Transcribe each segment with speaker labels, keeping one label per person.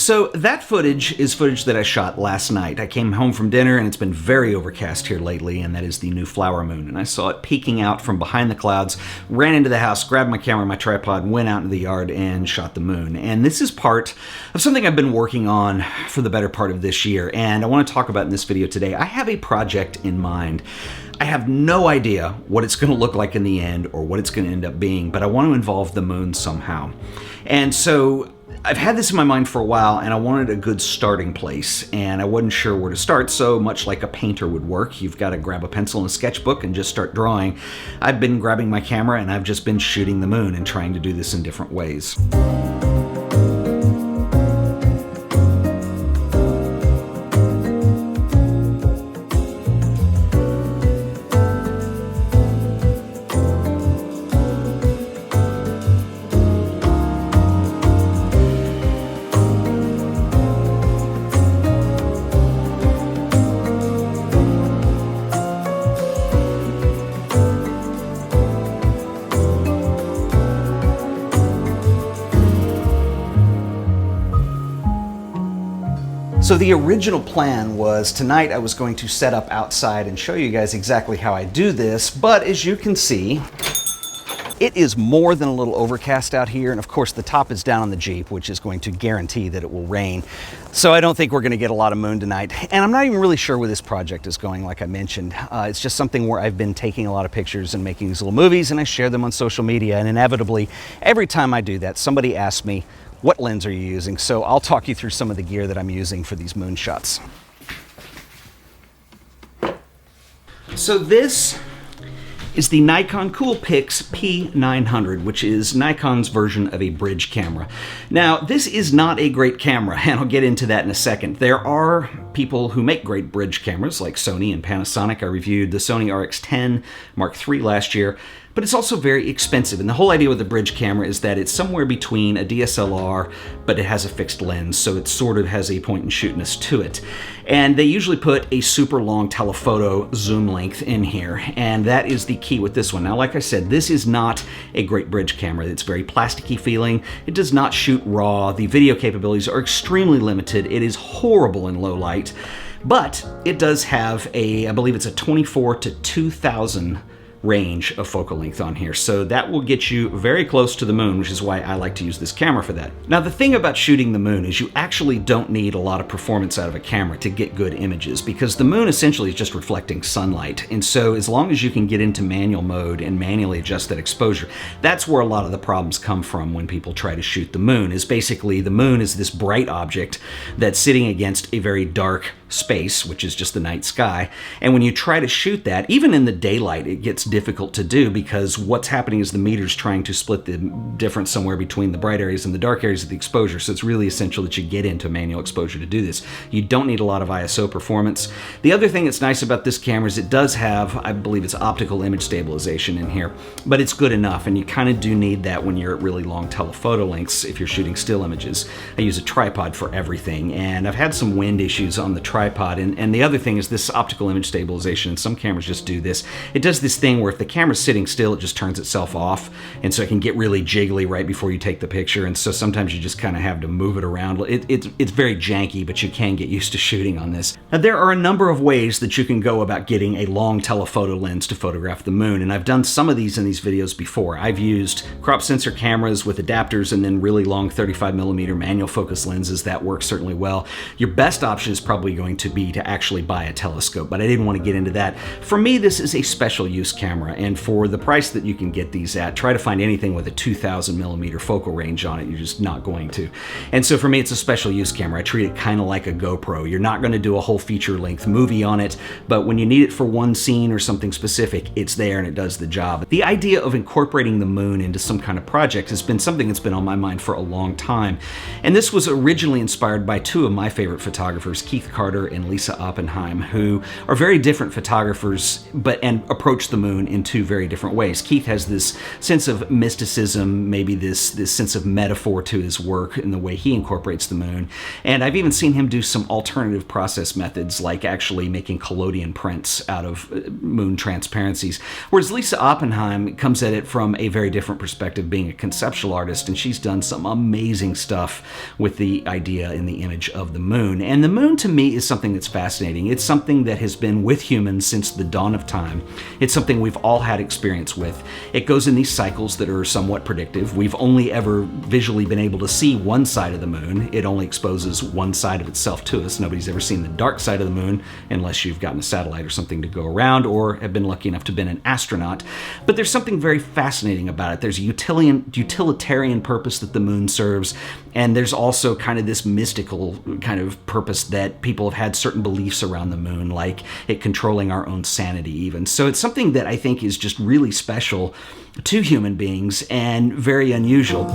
Speaker 1: So that footage is footage that I shot last night. I came home from dinner and it's been very overcast here lately, and that is the new flower moon. And I saw it peeking out from behind the clouds, ran into the house, grabbed my camera, my tripod, went out into the yard and shot the moon. And this is part of something I've been working on for the better part of this year, and I want to talk about in this video today. I have a project in mind. I have no idea what it's going to look like in the end or what it's going to end up being, but I want to involve the moon somehow. And so I've had this in my mind for a while, and I wanted a good starting place, and I wasn't sure where to start, so much like a painter would work, you've got to grab a pencil and a sketchbook and just start drawing. I've been grabbing my camera and I've just been shooting the moon and trying to do this in different ways. So the original plan was tonight I was going to set up outside and show you guys exactly how I do this, but as you can see, it is more than a little overcast out here, and of course the top is down on the Jeep, which is going to guarantee that it will rain. So I don't think we're going to get a lot of moon tonight, and I'm not even really sure where this project is going, like I mentioned. It's just something where I've been taking a lot of pictures and making these little movies, and I share them on social media, and inevitably, every time I do that, somebody asks me, what lens are you using? So I'll talk you through some of the gear that I'm using for these moon shots. So this is the Nikon Coolpix P900, which is Nikon's version of a bridge camera. Now, this is not a great camera, and I'll get into that in a second. There are people who make great bridge cameras, like Sony and Panasonic. I reviewed the Sony RX100 Mark III last year, but it's also very expensive. And the whole idea with the bridge camera is that it's somewhere between a DSLR, but it has a fixed lens, so it sort of has a point-and-shootness to it. And they usually put a super long telephoto zoom length in here, and that is the key with this one. Now, like I said, this is not a great bridge camera. It's very plasticky feeling. It does not shoot RAW. The video capabilities are extremely limited. It is horrible in low light, but it does have a, I believe it's a 24 to 2000 range of focal length on here, so that will get you very close to the moon, which is why I like to use this camera for that. Now, the thing about shooting the moon is you actually don't need a lot of performance out of a camera to get good images, because the moon essentially is just reflecting sunlight, and so as long as you can get into manual mode and manually adjust that exposure, that's where a lot of the problems come from when people try to shoot the moon. Is basically the moon is this bright object that's sitting against a very dark space, which is just the night sky, and when you try to shoot that, even in the daylight, it gets difficult to do, because what's happening is the meter's trying to split the difference somewhere between the bright areas and the dark areas of the exposure, so it's really essential that you get into manual exposure to do this. You don't need a lot of ISO performance. The other thing that's nice about this camera is it does have, I believe it's optical image stabilization in here, but it's good enough, and you kind of do need that when you're at really long telephoto lengths if you're shooting still images. I use a tripod for everything, and I've had some wind issues on the tripod, and the other thing is this optical image stabilization, and some cameras just do this. It does this thing where if the camera's sitting still, it just turns itself off, and so it can get really jiggly right before you take the picture, and so sometimes you just kind of have to move it around. It's very janky, but you can get used to shooting on this. Now, there are a number of ways that you can go about getting a long telephoto lens to photograph the moon, and I've done some of these in these videos before. I've used crop sensor cameras with adapters and then really long 35mm manual focus lenses. That works certainly well. Your best option is probably going to be to actually buy a telescope, but I didn't want to get into that. For me, this is a special use camera, and for the price that you can get these at, try to find anything with a 2000mm focal range on it. You're just not going to. And so for me, it's a special use camera. I treat it kind of like a GoPro. You're not going to do a whole feature-length movie on it, but when you need it for one scene or something specific, it's there and it does the job. The idea of incorporating the moon into some kind of project has been something that's been on my mind for a long time, and this was originally inspired by two of my favorite photographers, Keith Carter and Lisa Oppenheim, who are very different photographers and approach the moon moon in two very different ways. Keith has this sense of mysticism, maybe this sense of metaphor to his work in the way he incorporates the moon. And I've even seen him do some alternative process methods, like actually making collodion prints out of moon transparencies. Whereas Lisa Oppenheim comes at it from a very different perspective, being a conceptual artist, and she's done some amazing stuff with the idea and the image of the moon. And the moon, to me, is something that's fascinating. It's something that has been with humans since the dawn of time. It's something we've all had experience with. It goes in these cycles that are somewhat predictive. We've only ever visually been able to see one side of the moon. It only exposes one side of itself to us. Nobody's ever seen the dark side of the moon unless you've gotten a satellite or something to go around, or have been lucky enough to have been an astronaut. But there's something very fascinating about it. There's a utilitarian purpose that the moon serves, and there's also kind of this mystical kind of purpose that people have had certain beliefs around the moon, like it controlling our own sanity even. So it's something that I think is just really special to human beings and very unusual.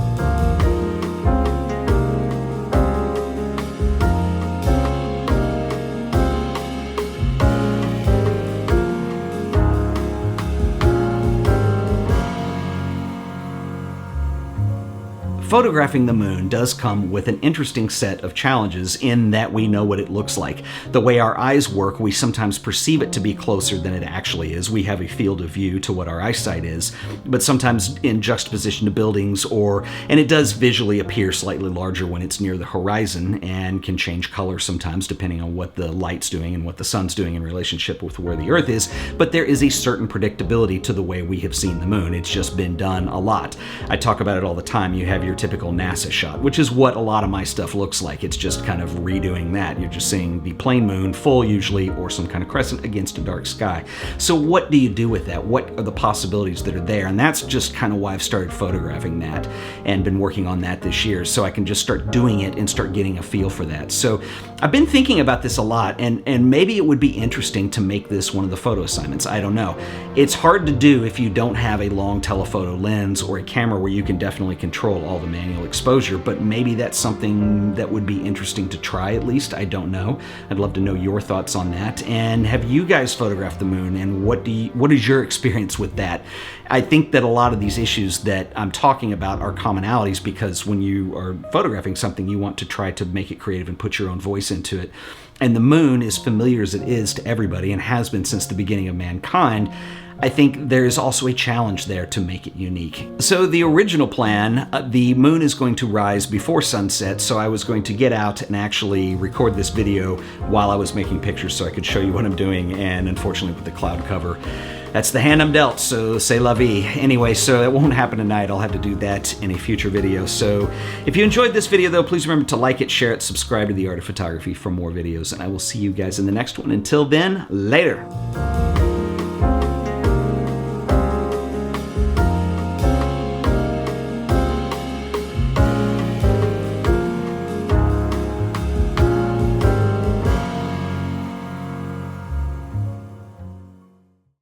Speaker 1: Photographing the moon does come with an interesting set of challenges in that we know what it looks like. The way our eyes work, we sometimes perceive it to be closer than it actually is. We have a field of view to what our eyesight is, but sometimes in juxtaposition to buildings, and it does visually appear slightly larger when it's near the horizon and can change color sometimes depending on what the light's doing and what the sun's doing in relationship with where the Earth is. But there is a certain predictability to the way we have seen the moon. It's just been done a lot. I talk about it all the time. You have your typical NASA shot, which is what a lot of my stuff looks like. It's just kind of redoing that. You're just seeing the plain moon, full usually, or some kind of crescent against a dark sky. So what do you do with that? What are the possibilities that are there? And that's just kind of why I've started photographing that and been working on that this year, so I can just start doing it and start getting a feel for that. So I've been thinking about this a lot, and maybe it would be interesting to make this one of the photo assignments. I don't know. It's hard to do if you don't have a long telephoto lens or a camera where you can definitely control all the manual exposure, but maybe that's something that would be interesting to try at least. I don't know. I'd love to know your thoughts on that. And have you guys photographed the moon, and what is your experience with that? I think that a lot of these issues that I'm talking about are commonalities, because when you are photographing something, you want to try to make it creative and put your own voice into it. And the moon, as familiar as it is to everybody and has been since the beginning of mankind, I think there is also a challenge there to make it unique. So the original plan, the moon is going to rise before sunset, so I was going to get out and actually record this video while I was making pictures so I could show you what I'm doing, and unfortunately with the cloud cover, that's the hand I'm dealt, so c'est la vie. Anyway, so it won't happen tonight. I'll have to do that in a future video. So if you enjoyed this video though, please remember to like it, share it, subscribe to The Art of Photography for more videos, and I will see you guys in the next one. Until then, later.